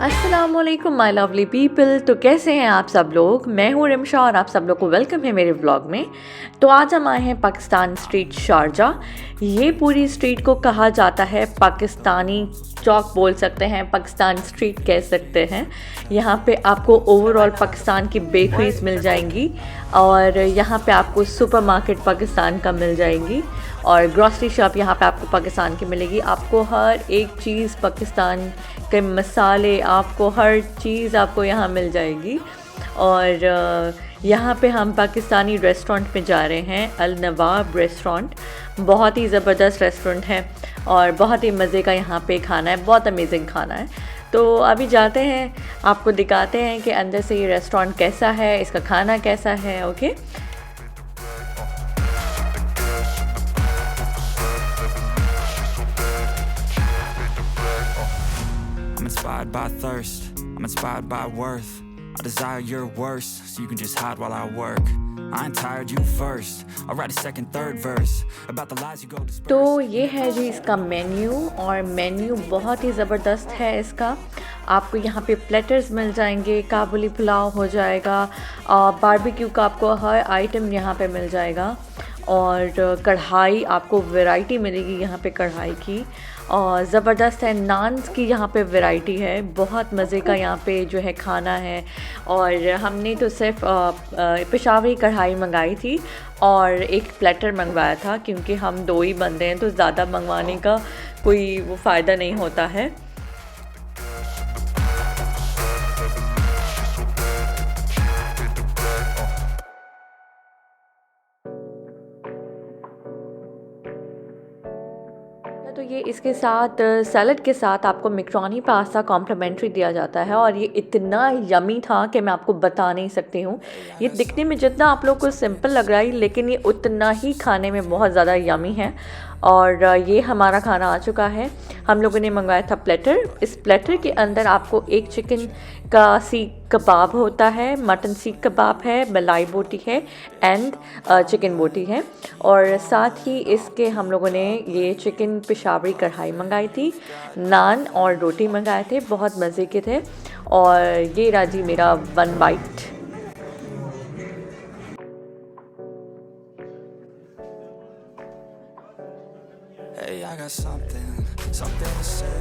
अस्सलामुअलैकुम my lovely people. तो कैसे हैं आप सब लोग। मैं हूँ रिमशा और आप सब लोग को वेलकम है मेरे व्लॉग में। तो आज हम आए हैं पाकिस्तान स्ट्रीट शारजाह। ये पूरी स्ट्रीट को कहा जाता है पाकिस्तानी चौक बोल सकते हैं, पाकिस्तान स्ट्रीट कह सकते हैं। यहाँ पे आपको ओवरऑल पाकिस्तान की बेकरीज मिल जाएंगी और यहाँ पे आपको सुपरमार्केट पाकिस्तान का मिल जाएगी और ग्रॉसरी शॉप यहाँ पे आपको पाकिस्तान की मिलेगी। आपको हर एक चीज़ पाकिस्तान के मसाले, आपको हर चीज़ आपको यहाँ मिल जाएगी। और यहाँ पे हम पाकिस्तानी रेस्टोरेंट में जा रहे हैं, अल नवाब रेस्टोरेंट। बहुत ही ज़बरदस्त रेस्टोरेंट है और बहुत ही मज़े का यहाँ पे खाना है, बहुत अमेजिंग खाना है। तो अभी जाते हैं, आपको दिखाते हैं कि अंदर से ये रेस्टोरेंट कैसा है, इसका खाना कैसा है। Okay, I'm inspired by thirst, I'm inspired by worth. I desire your worst, so you can just hide while I work. I ain't tired, you first. I'll write a second, third verse about the lies you go disperse. तो ये है जी इसका menu, और menu बहुत ही ज़बरदस्त है इसका। आपको यहाँ पे प्लेटर्स मिल जाएंगे, काबुली पुलाव हो जाएगा, बारबेक्यू का आपको हर आइटम यहाँ पे मिल जाएगा और कढ़ाई आपको वैरायटी मिलेगी यहाँ पे कढ़ाई की, और ज़बरदस्त है। नान्स की यहाँ पे वैरायटी है, बहुत मज़े का यहाँ पे जो है खाना है। और हमने तो सिर्फ पेशावरी कढ़ाई मंगाई थी और एक प्लेटर मंगवाया था, क्योंकि हम दो ही बंदे हैं तो ज़्यादा मंगवाने का कोई वो फ़ायदा नहीं होता है। तो ये इसके साथ सैलड के साथ आपको मैक्रोनी पास्ता कॉम्प्लीमेंट्री दिया जाता है और ये इतना यमी था कि मैं आपको बता नहीं सकती हूँ। ये दिखने में जितना आप लोग को सिंपल लग रहा है, लेकिन ये उतना ही खाने में बहुत ज़्यादा यमी है। और ये हमारा खाना आ चुका है। हम लोगों ने मंगवाया था प्लेटर। इस प्लेटर के अंदर आपको एक चिकन का सीख कबाब होता है, मटन सीख कबाब है, मलाई बोटी है एंड चिकन बोटी है। और साथ ही इसके हम लोगों ने ये चिकन पेशावरी कढ़ाई मंगाई थी, नान और रोटी मंगाए थे, बहुत मज़े के थे। और ये रहा जी मेरा one byte. Hey, I got something to say.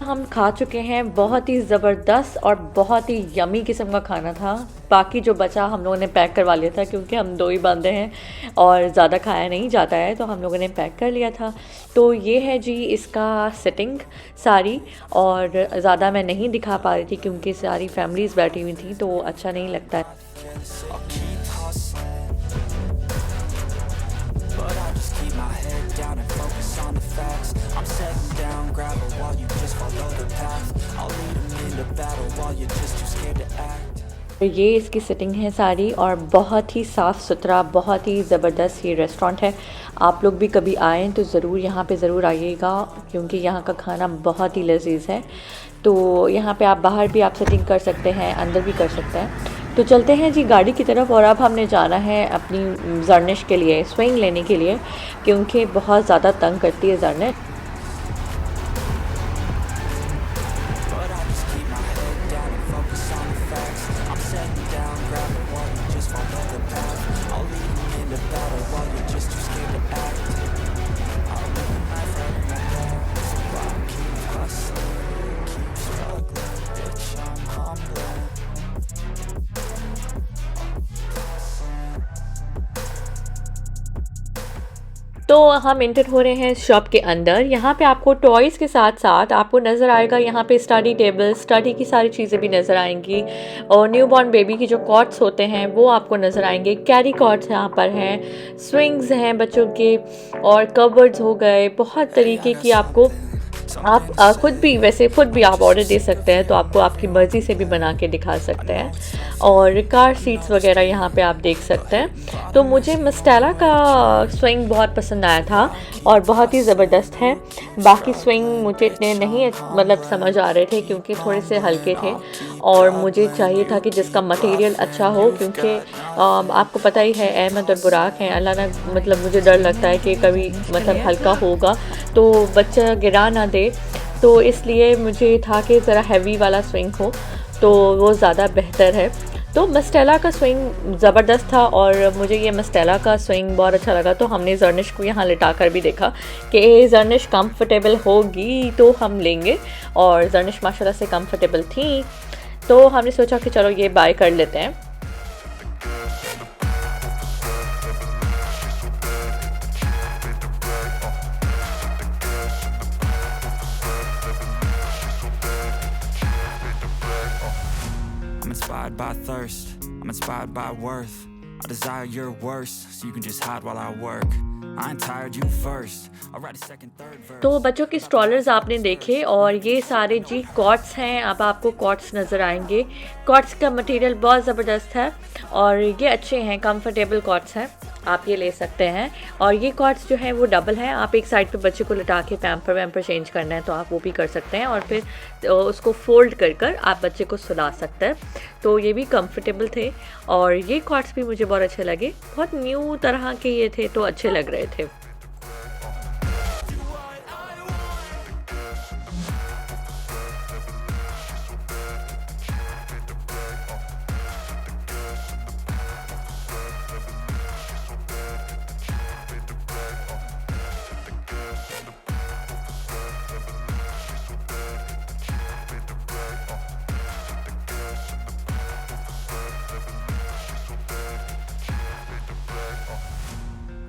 हम खा चुके हैं, बहुत ही ज़बरदस्त और बहुत ही यमी किस्म का खाना था। बाकी जो बचा हम लोगों ने पैक करवा लिया था, क्योंकि हम दो ही बंदे हैं और ज़्यादा खाया नहीं जाता है, तो हम लोगों ने पैक कर लिया था। तो ये है जी इसका सेटिंग सारी, और ज़्यादा मैं नहीं दिखा पा रही थी क्योंकि सारी फैमिलीज़ बैठी हुई थी तो अच्छा नहीं लगता है। I'll keep hustling, but I just keep my head down and focus on the facts. I'm setting down gravel while you just follow the path. I'll lead them into battle while you're just too scared to act. ये इसकी setting है सारी और बहुत ही साफ़ सुथरा, बहुत ही ज़बरदस्त ये रेस्टोरेंट है। आप लोग भी कभी आएँ तो ज़रूर यहाँ पे ज़रूर आइएगा, क्योंकि यहाँ का खाना बहुत ही लजीज है। तो यहाँ पे आप बाहर भी आप सेटिंग कर सकते हैं, अंदर भी कर सकते हैं। तो चलते हैं जी गाड़ी की तरफ, और अब हमने जाना है अपनी जर्निश के लिए, स्विंग लेने के लिए, क्योंकि बहुत ज़्यादा तंग करती है जर्निश। But I just keep my head down and focus on the facts. I'm setting down gravel while you just follow the path. I'll lead them into battle while you're just too scared to act. I'll live a life right in the past. So I'll keep hustling, keep struggling, bitch, I'm humbling. तो हम inter हो रहे हैं shop के अंदर। यहाँ पे आपको टॉयज़ के साथ साथ आपको नज़र आएगा यहाँ पे स्टडी टेबल, स्टडी की सारी चीज़ें भी नज़र आएंगी, और न्यूबॉर्न बेबी की जो कॉट्स होते हैं वो आपको नज़र आएंगे। कैरी कॉट्स यहाँ पर हैं, स्विंग्स हैं बच्चों के, और कवर्ड्स हो गए, बहुत तरीके की आपको। आप खुद भी आप ऑर्डर दे सकते हैं, तो आपको आपकी मर्ज़ी से भी बना के दिखा सकते हैं। और कार सीट्स वगैरह यहाँ पे आप देख सकते हैं। तो मुझे मस्टेला का स्विंग बहुत पसंद आया था और बहुत ही ज़बरदस्त है। बाकी स्विंग मुझे इतने नहीं मतलब समझ आ रहे थे, क्योंकि थोड़े से हल्के थे, और मुझे चाहिए था कि जिसका मटेरियल अच्छा हो, क्योंकि आपको पता ही है अहमद और बुराक हैं, अल्लाह ना मतलब मुझे डर लगता है कि कभी मतलब हल्का होगा तो बच्चा गिरा ना दे। तो इसलिए मुझे था कि ज़रा हैवी वाला स्विंग हो तो वो ज़्यादा बेहतर है। तो मस्टेला का स्विंग ज़बरदस्त था और मुझे ये मस्टेला का स्विंग बहुत अच्छा लगा। तो हमने जर्निश को यहाँ लिटा कर भी देखा कि जर्निश कंफर्टेबल होगी तो हम लेंगे, और जर्निश माशाल्लाह से कंफर्टेबल थी, तो हमने सोचा कि चलो ये बाय कर लेते हैं। I'm inspired by thirst, I'm inspired by worth. I desire your worst, so you can just hide while I work. I ain't tired, you first. I'll write a second, third verse. तो बच्चों के स्ट्रॉलर्स आपने देखे, और ये सारे जी COTS हैं। अब आपको कॉट्स नज़र आएंगे। कॉट्स का मटेरियल बहुत ज़बरदस्त है और ये अच्छे हैं, कंफर्टेबल कॉट्स हैं, आप ये ले सकते हैं। और ये कॉट्स जो हैं वो डबल हैं। आप एक साइड पे बच्चे को लिटा के पैम्पर वैम्पर चेंज करना है तो आप वो भी कर सकते हैं, और फिर उसको फोल्ड कर कर आप बच्चे को सुला सकते हैं। तो ये भी कंफर्टेबल थे और ये कॉट्स भी मुझे बहुत अच्छे लगे। बहुत न्यू तरह के ये थे तो अच्छे लग रहे थे।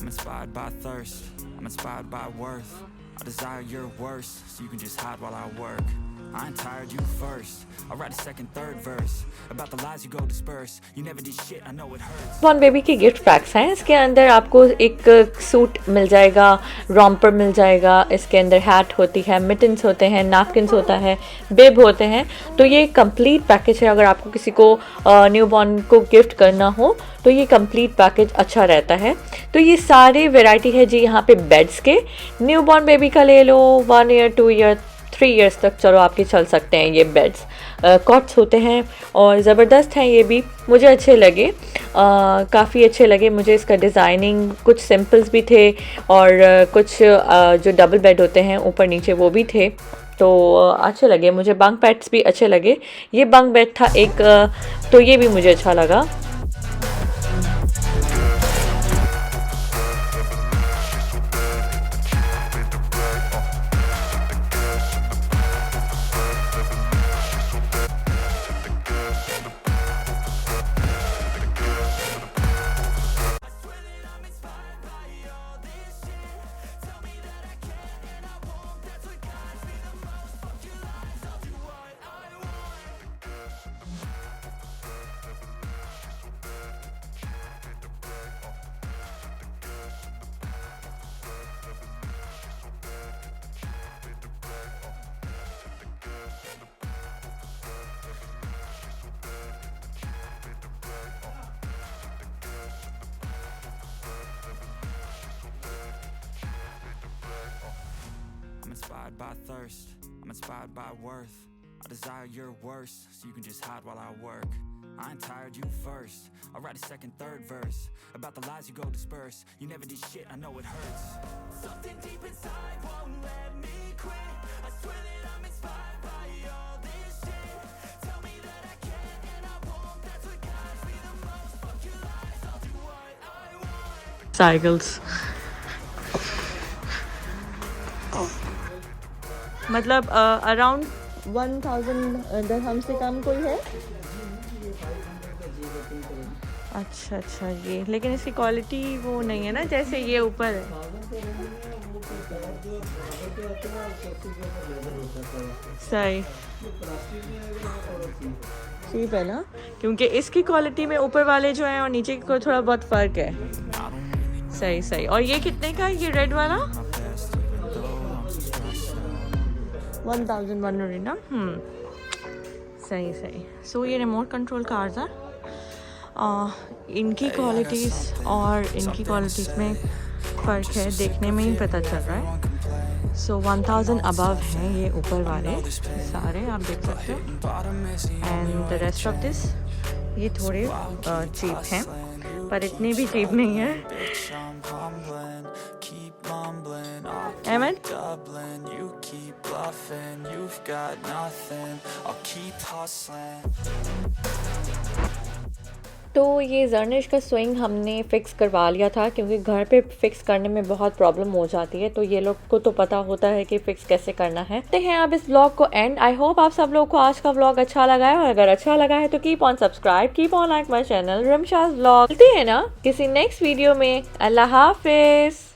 I'm inspired by thirst, I'm inspired by worth. I desire your worst, so you can just hide while I work. I ain't tired, you first. I'll write a second, third verse about the lies you go disperse. You never did shit, I know it hurts. Born baby के gift PACS हैं। इसके अंदर आपको एक suit मिल जाएगा, romper मिल जाएगा, इसके अंदर हैट होती है, मिटन्स होते हैं, नैपकिन्स होता है, बेब होते हैं। तो ये कंप्लीट पैकेज है। अगर आपको किसी को न्यू बॉर्न को गिफ्ट करना हो तो ये कंप्लीट पैकेज अच्छा रहता है। तो ये सारे वैरायटी है जी यहाँ पे बेड्स के। न्यू बॉर्न बेबी का ले लो, 1 ईयर 2 ईयर 3 इयर्स तक चलो आपके चल सकते हैं ये बेड्स। कॉट्स होते हैं और ज़बरदस्त हैं, ये भी मुझे अच्छे लगे, काफ़ी अच्छे लगे मुझे। इसका डिज़ाइनिंग कुछ सिंपल्स भी थे और कुछ जो डबल बेड होते हैं ऊपर नीचे वो भी थे, तो अच्छे लगे मुझे। बंक बेड्स भी अच्छे लगे। ये बंक बेड था एक, तो ये भी मुझे अच्छा लगा। I'm inspired by thirst, I'm inspired by worth. I desire your worst, so you can just hide while I work. I ain't tired, you first. I'll write a second, third verse about the lies you go disperse. You never did shit, I know it hurts. Something deep inside won't let me quit. I swear that I'm inspired by all this shit. Tell me that I can and I won't. That's what guides me the most. Fuck your lies, I'll do what I want. Cycles मतलब around 1000 दिरहम से कम कोई है? अच्छा अच्छा, ये लेकिन इसकी quality वो नहीं है ना जैसे ये ऊपर है। सही चीप है ना, क्योंकि इसकी क्वालिटी में ऊपर वाले जो हैं और नीचे को थोड़ा बहुत फ़र्क है। सही सही। और ये कितने का है ये रेड वाला? 1100 ना। सही सही। सो ये रिमोट कंट्रोल कार्स हैं, इनकी क्वालिटीज़ और इनकी क्वालिटीज़ में फ़र्क है, देखने में ही पता चल रहा है। सो 1000 अबव हैं ये ऊपर वाले सारे, आप देख सकते हो। And the rest of this ये थोड़े चीप हैं पर इतने भी चीप नहीं है। एमन nothing, you've got nothing. I'll keep hustling. तो ये जर्निश का स्विंग हमने फ़िक्स करवा लिया था क्योंकि घर पे फ़िक्स करने में बहुत प्रॉब्लम हो जाती है, तो ये लोग को तो पता होता है कि फ़िक्स कैसे करना है। तो हैं अब इस व्लॉग को एंड। आई होप आप सब लोग को आज का व्लॉग अच्छा लगा है, और अगर अच्छा लगा है तो keep on subscribe, keep on like my channel Rimsha's vlog. मिलते हैं ना किसी नेक्स्ट वीडियो में। अल्लाह हाफिज़।